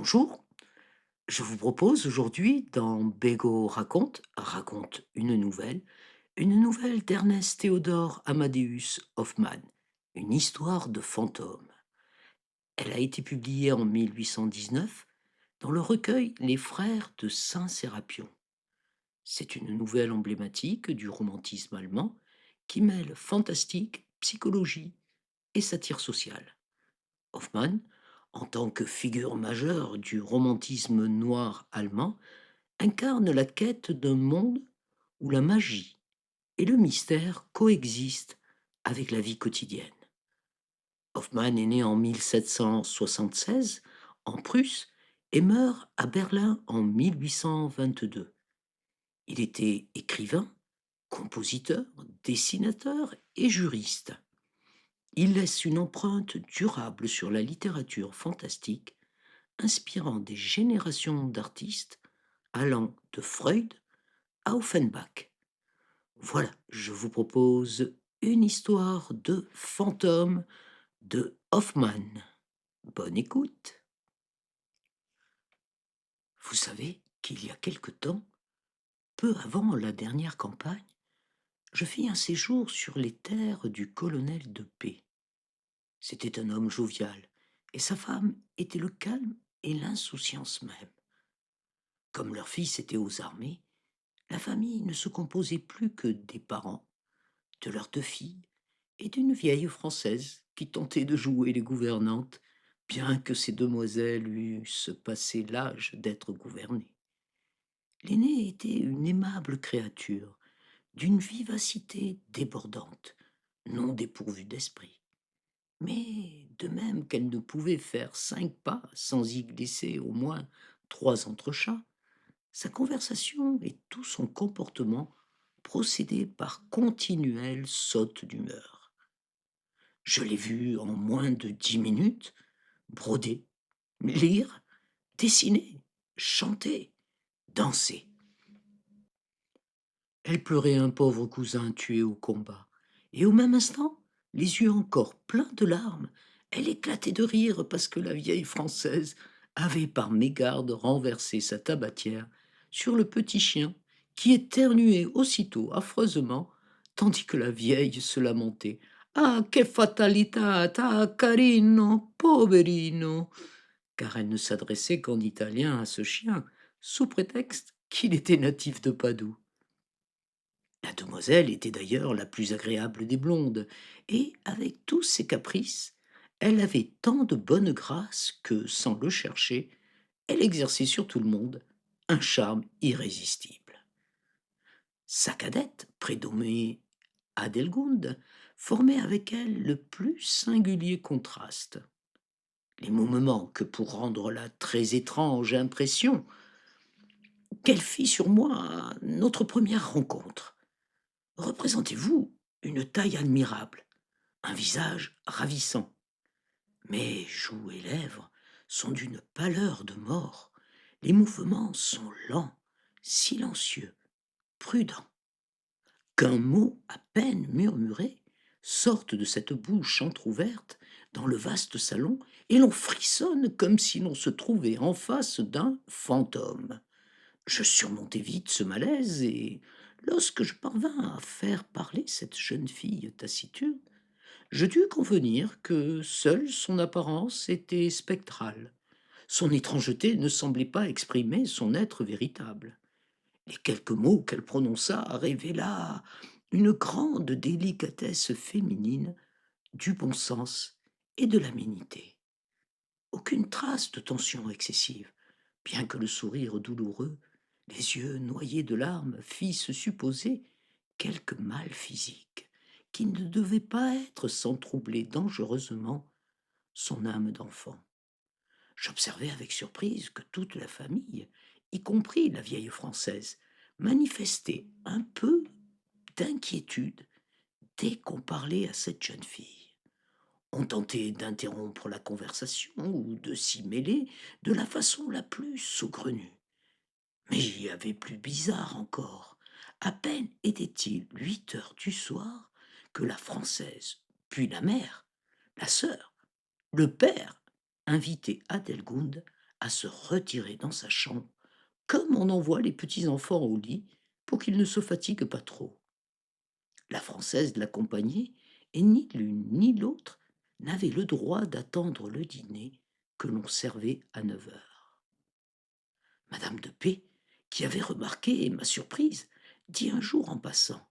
Bonjour, je vous propose aujourd'hui dans Bégo raconte une nouvelle d'Ernest Théodore Amadeus Hoffmann, une histoire de fantôme. Elle a été publiée en 1819 dans le recueil Les Frères de Saint-Sérapion. C'est une nouvelle emblématique du romantisme allemand qui mêle fantastique, psychologie et satire sociale. Hoffmann, en tant que figure majeure du romantisme noir allemand, incarne la quête d'un monde où la magie et le mystère coexistent avec la vie quotidienne. Hoffmann est né en 1776 en Prusse et meurt à Berlin en 1822. Il était écrivain, compositeur, dessinateur et juriste. Il laisse une empreinte durable sur la littérature fantastique, inspirant des générations d'artistes allant de Freud à Offenbach. Voilà, je vous propose une histoire de fantôme de Hoffmann. Bonne écoute. Vous savez qu'il y a quelque temps, peu avant la dernière campagne, je fis un séjour sur les terres du colonel de P. C'était un homme jovial, et sa femme était le calme et l'insouciance même. Comme leur fils était aux armées, la famille ne se composait plus que des parents, de leurs deux filles et d'une vieille Française qui tentait de jouer les gouvernantes, bien que ces demoiselles eussent passé l'âge d'être gouvernées. L'aînée était une aimable créature, d'une vivacité débordante, non dépourvue d'esprit. Mais de même qu'elle ne pouvait faire 5 pas sans y glisser au moins 3 entrechats, sa conversation et tout son comportement procédaient par continuelles sautes d'humeur. Je l'ai vue en moins de 10 minutes broder, lire, dessiner, chanter, danser. Elle pleurait un pauvre cousin tué au combat, et au même instant, les yeux encore pleins de larmes, elle éclatait de rire parce que la vieille Française avait par mégarde renversé sa tabatière sur le petit chien qui éternuait aussitôt affreusement, tandis que la vieille se lamentait. Ah, que fatalità, carino, poverino, car elle ne s'adressait qu'en italien à ce chien, sous prétexte qu'il était natif de Padoue. La demoiselle était d'ailleurs la plus agréable des blondes, et, avec tous ses caprices, elle avait tant de bonne grâce que, sans le chercher, elle exerçait sur tout le monde un charme irrésistible. Sa cadette, prénommée Adelgunde, formait avec elle le plus singulier contraste. Les mots me manquent pour rendre la très étrange impression qu'elle fit sur moi à notre première rencontre. Représentez-vous une taille admirable, un visage ravissant, mais joues et lèvres sont d'une pâleur de mort, les mouvements sont lents, silencieux, prudents. Qu'un mot à peine murmuré sorte de cette bouche entr'ouverte dans le vaste salon, et l'on frissonne comme si l'on se trouvait en face d'un fantôme. Je surmontai vite ce malaise, et lorsque je parvins à faire parler cette jeune fille taciturne, je dus convenir que seule son apparence était spectrale. Son étrangeté ne semblait pas exprimer son être véritable. Les quelques mots qu'elle prononça révéla une grande délicatesse féminine, du bon sens et de l'aménité. Aucune trace de tension excessive, bien que le sourire douloureux, les yeux noyés de larmes, fissent supposer quelque mal physique, qui ne devait pas être sans troubler dangereusement son âme d'enfant. J'observai avec surprise que toute la famille, y compris la vieille Française, manifestait un peu d'inquiétude dès qu'on parlait à cette jeune fille. On tentait d'interrompre la conversation ou de s'y mêler de la façon la plus saugrenue. Mais il y avait plus bizarre encore. À peine était-il 8 heures du soir que la Française, puis la mère, la sœur, le père invitaient Adelgunde à se retirer dans sa chambre, comme on envoie les petits-enfants au lit pour qu'ils ne se fatiguent pas trop. La Française l'accompagnait, et ni l'une ni l'autre n'avait le droit d'attendre le dîner que l'on servait à 9 heures. Madame de P., qui avait remarqué ma surprise, dit un jour en passant,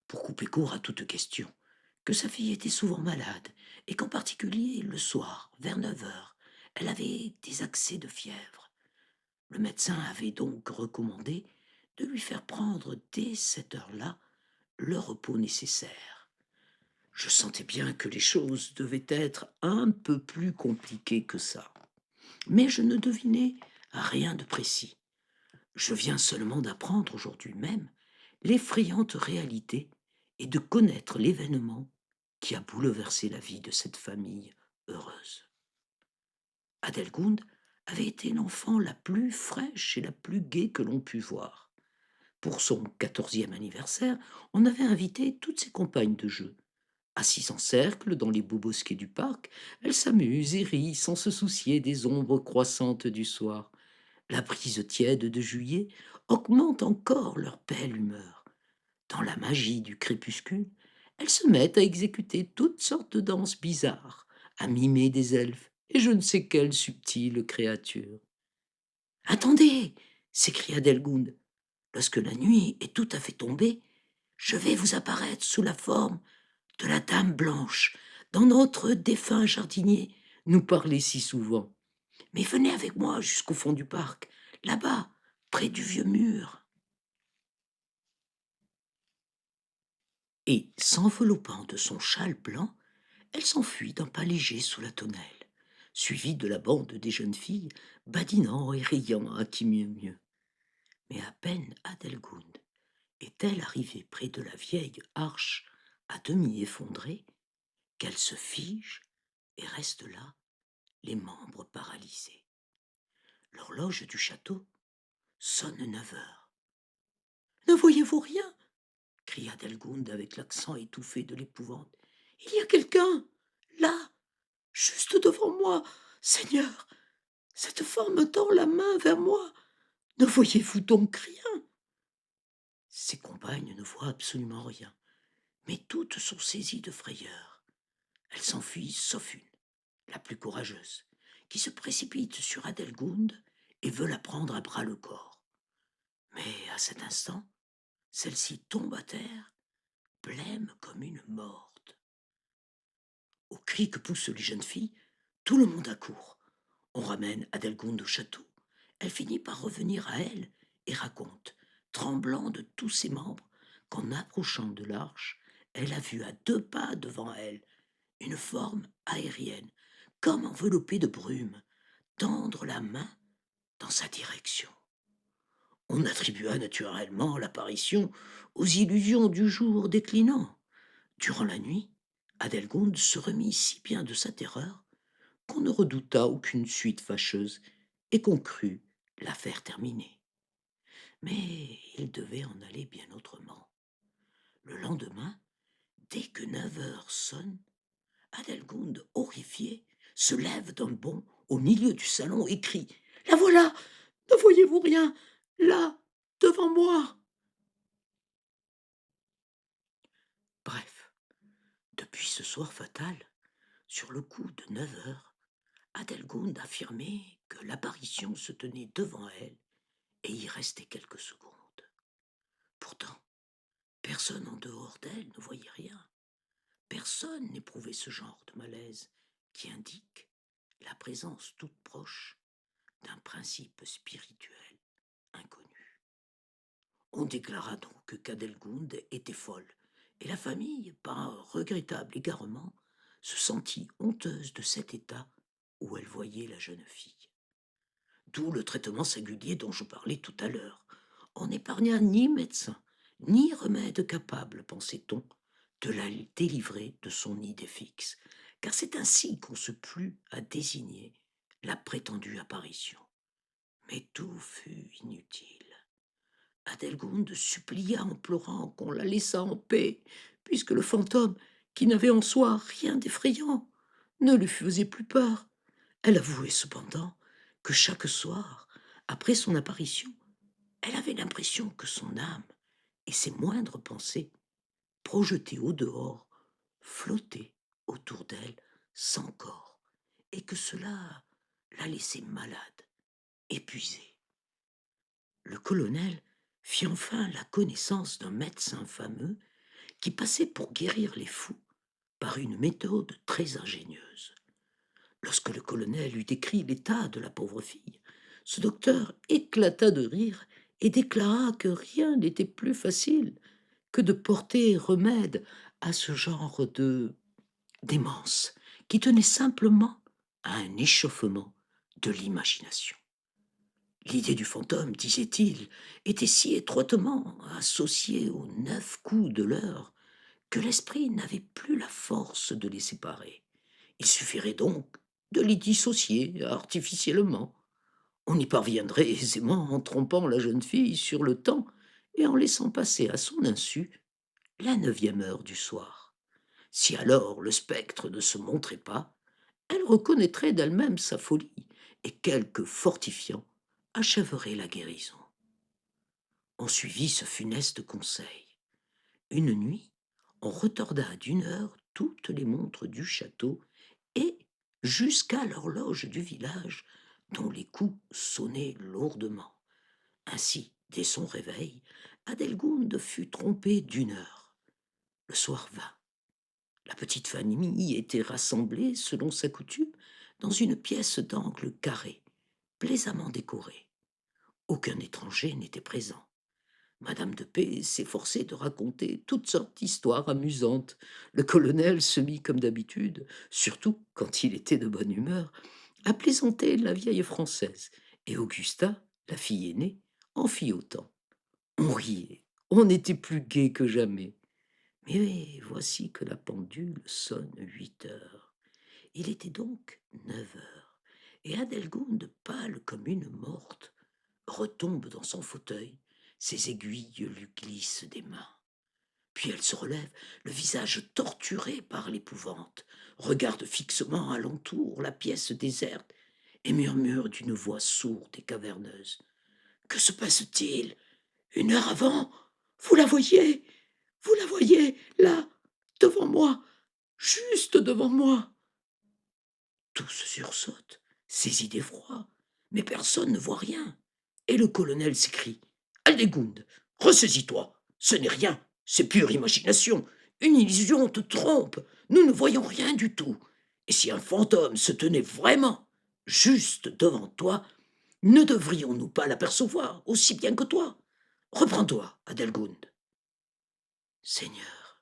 pour couper court à toute question, que sa fille était souvent malade et qu'en particulier le soir, vers 9 heures, elle avait des accès de fièvre. Le médecin avait donc recommandé de lui faire prendre dès cette heure-là le repos nécessaire. Je sentais bien que les choses devaient être un peu plus compliquées que ça, mais je ne devinais rien de précis. Je viens seulement d'apprendre aujourd'hui même l'effrayante réalité et de connaître l'événement qui a bouleversé la vie de cette famille heureuse. Adelgunde avait été l'enfant la plus fraîche et la plus gaie que l'on pût voir. Pour son 14e anniversaire, on avait invité toutes ses compagnes de jeu. Assises en cercle dans les beaux bosquets du parc, elles s'amusent et rient sans se soucier des ombres croissantes du soir. La brise tiède de juillet augmente encore leur belle humeur. Dans la magie du crépuscule, elles se mettent à exécuter toutes sortes de danses bizarres, à mimer des elfes et je ne sais quelles subtiles créatures. Attendez, s'écria Delgunde, lorsque la nuit est tout à fait tombée, je vais vous apparaître sous la forme de la Dame Blanche, dont notre défunt jardinier nous parlait si souvent. Mais venez avec moi jusqu'au fond du parc, là-bas, près du vieux mur. Et, s'enveloppant de son châle blanc, elle s'enfuit d'un pas léger sous la tonnelle, suivie de la bande des jeunes filles, badinant et riant à qui mieux mieux. Mais à peine Adelgunde est-elle arrivée près de la vieille arche à demi effondrée, qu'elle se fige et reste là, les membres paralysés. L'horloge du château sonne 9 heures. Ne voyez-vous rien? Cria Delgunde avec l'accent étouffé de l'épouvante. Il y a quelqu'un, là, juste devant moi. Seigneur, cette forme tend la main vers moi. Ne voyez-vous donc rien? Ses compagnes ne voient absolument rien, mais toutes sont saisies de frayeur. Elles s'enfuient sauf une, la plus courageuse, qui se précipite sur Adelgunde et veut la prendre à bras le corps. Mais à cet instant, celle-ci tombe à terre, blême comme une morte. Au cri que poussent les jeunes filles, tout le monde accourt. On ramène Adelgunde au château. Elle finit par revenir à elle et raconte, tremblant de tous ses membres, qu'en approchant de l'arche, elle a vu à 2 pas devant elle une forme aérienne, comme enveloppée de brume, tendre la main dans sa direction. On attribua naturellement l'apparition aux illusions du jour déclinant. Durant la nuit, Adelgunde se remit si bien de sa terreur qu'on ne redouta aucune suite fâcheuse et qu'on crut l'affaire terminée. Mais il devait en aller bien autrement. Le lendemain, dès que 9 heures sonnent, Adelgunde, horrifiée, se lève d'un bond au milieu du salon et crie: La voilà! Ne voyez-vous rien? Là, devant moi! Bref, depuis ce soir fatal, sur le coup de 9 heures, Adelgunde affirmait que l'apparition se tenait devant elle et y restait quelques secondes. Pourtant, personne en dehors d'elle ne voyait rien. Personne n'éprouvait ce genre de malaise qui indique la présence toute proche d'un principe spirituel inconnu. On déclara donc qu'Adelgunde était folle, et la famille, par un regrettable égarement, se sentit honteuse de cet état où elle voyait la jeune fille. D'où le traitement singulier dont je parlais tout à l'heure. On n'épargna ni médecin, ni remède capable, pensait-on, de la délivrer de son idée fixe, car c'est ainsi qu'on se plut à désigner la prétendue apparition. Mais tout fut inutile. Adelgunde supplia en pleurant qu'on la laissât en paix, puisque le fantôme, qui n'avait en soi rien d'effrayant, ne lui faisait plus peur. Elle avouait cependant que chaque soir, après son apparition, elle avait l'impression que son âme et ses moindres pensées, projetées au dehors, flottaient autour d'elle sans corps, et que cela la laissait malade, épuisée. Le colonel fit enfin la connaissance d'un médecin fameux qui passait pour guérir les fous par une méthode très ingénieuse. Lorsque le colonel eut décrit l'état de la pauvre fille, ce docteur éclata de rire et déclara que rien n'était plus facile que de porter remède à ce genre de démence qui tenait simplement à un échauffement de l'imagination. L'idée du fantôme, disait-il, était si étroitement associée aux 9 coups de l'heure que l'esprit n'avait plus la force de les séparer. Il suffirait donc de les dissocier artificiellement. On y parviendrait aisément en trompant la jeune fille sur le temps et en laissant passer à son insu la 9e heure du soir. Si alors le spectre ne se montrait pas, elle reconnaîtrait d'elle-même sa folie et quelque fortifiant achèverait la guérison. On suivit ce funeste conseil. Une nuit, on retarda d'1 heure toutes les montres du château et jusqu'à l'horloge du village, dont les coups sonnaient lourdement. Ainsi, dès son réveil, Adelgunde fut trompée d'1 heure. Le soir vint. La petite famille était rassemblée, selon sa coutume, dans une pièce d'angle carré, plaisamment décorée. Aucun étranger n'était présent. Madame de P. s'efforçait de raconter toutes sortes d'histoires amusantes. Le colonel se mit, comme d'habitude, surtout quand il était de bonne humeur, à plaisanter la vieille Française, et Augusta, la fille aînée, en fit autant. On riait, on était plus gai que jamais. Mais voici que la pendule sonne 8 heures. Il était donc 9 heures, et Adelgunde, pâle comme une morte, retombe dans son fauteuil, ses aiguilles lui glissent des mains. Puis elle se relève, le visage torturé par l'épouvante, regarde fixement alentour la pièce déserte et murmure d'une voix sourde et caverneuse. Que se passe-t-il? 1 heure avant? Vous la voyez? Vous la voyez, là, devant moi, juste devant moi? Tous sursautent, saisis d'effroi, mais personne ne voit rien. Et le colonel s'écrie. Aldegonde, ressaisis-toi. Ce n'est rien, c'est pure imagination. Une illusion te trompe. Nous ne voyons rien du tout. Et si un fantôme se tenait vraiment juste devant toi, ne devrions-nous pas l'apercevoir aussi bien que toi? Reprends-toi, Adelgunde. Seigneur,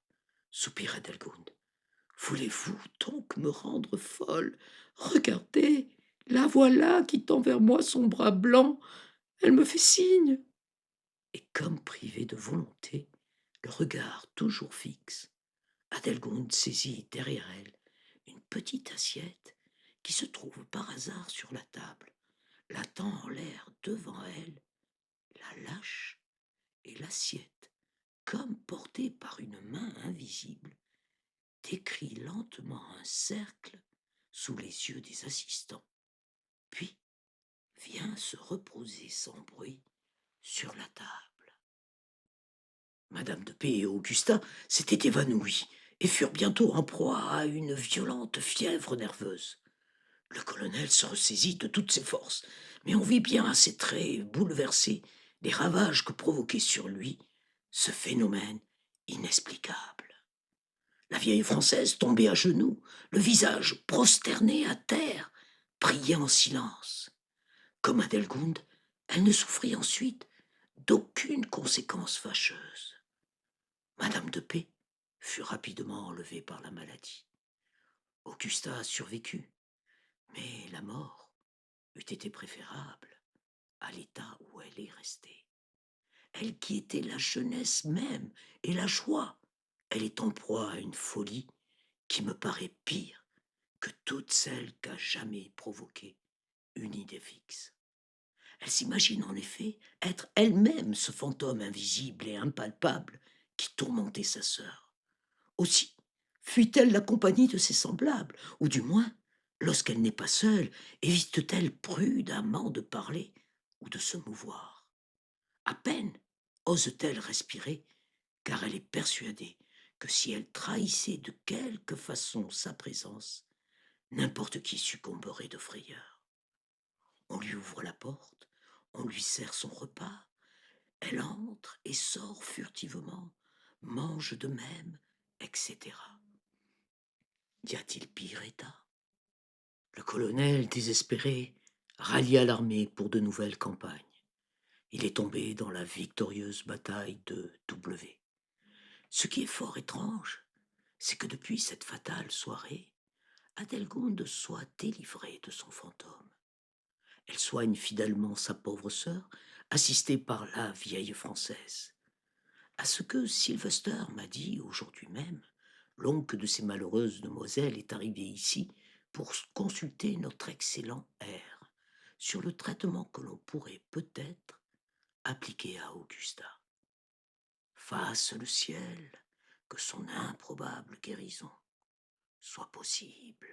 soupira Adelgunde, voulez-vous donc me rendre folle? Regardez, la voilà qui tend vers moi son bras blanc. Elle me fait signe. Et comme privée de volonté, le regard toujours fixe, Adelgunde saisit derrière elle une petite assiette qui se trouve par hasard sur la table, la tend en l'air devant elle, la lâche, et l'assiette, comme portée par une main invisible, décrit lentement un cercle sous les yeux des assistants, puis vient se reposer sans bruit sur la table. Madame de P. et Augusta s'étaient évanouies et furent bientôt en proie à une violente fièvre nerveuse. Le colonel se ressaisit de toutes ses forces, mais on vit bien à ses traits bouleversés les ravages que provoquait sur lui ce phénomène inexplicable. La vieille Française tombait à genoux, le visage prosterné à terre, priait en silence. Comme Adelgunde, elle ne souffrit ensuite d'aucune conséquence fâcheuse. Madame de P. fut rapidement enlevée par la maladie. Augusta a survécu, mais la mort eût été préférable à l'état où elle est restée. Elle qui était la jeunesse même et la joie, elle est en proie à une folie qui me paraît pire que toutes celles qu'a jamais provoquées une idée fixe. Elle s'imagine en effet être elle-même ce fantôme invisible et impalpable qui tourmentait sa sœur. Aussi fuit-elle la compagnie de ses semblables, ou du moins Lorsqu'elle n'est pas seule, évite-t-elle prudemment de parler ou de se mouvoir? À peine ose-t-elle respirer, car elle est persuadée que si elle trahissait de quelque façon sa présence, n'importe qui succomberait de frayeur. On lui ouvre la porte, on lui sert son repas, elle entre et sort furtivement, mange de même, etc. Y a-t-il pire état? Le colonel, désespéré, rallia l'armée pour de nouvelles campagnes. Il est tombé dans la victorieuse bataille de W. Ce qui est fort étrange, c'est que depuis cette fatale soirée, Adelgunde soit délivrée de son fantôme. Elle soigne fidèlement sa pauvre sœur, assistée par la vieille Française. À ce que Sylvester m'a dit aujourd'hui même, l'oncle de ces malheureuses demoiselles est arrivé ici pour consulter notre excellent R sur le traitement que l'on pourrait peut-être appliquer à Augusta. Fasse le ciel que son improbable guérison soit possible.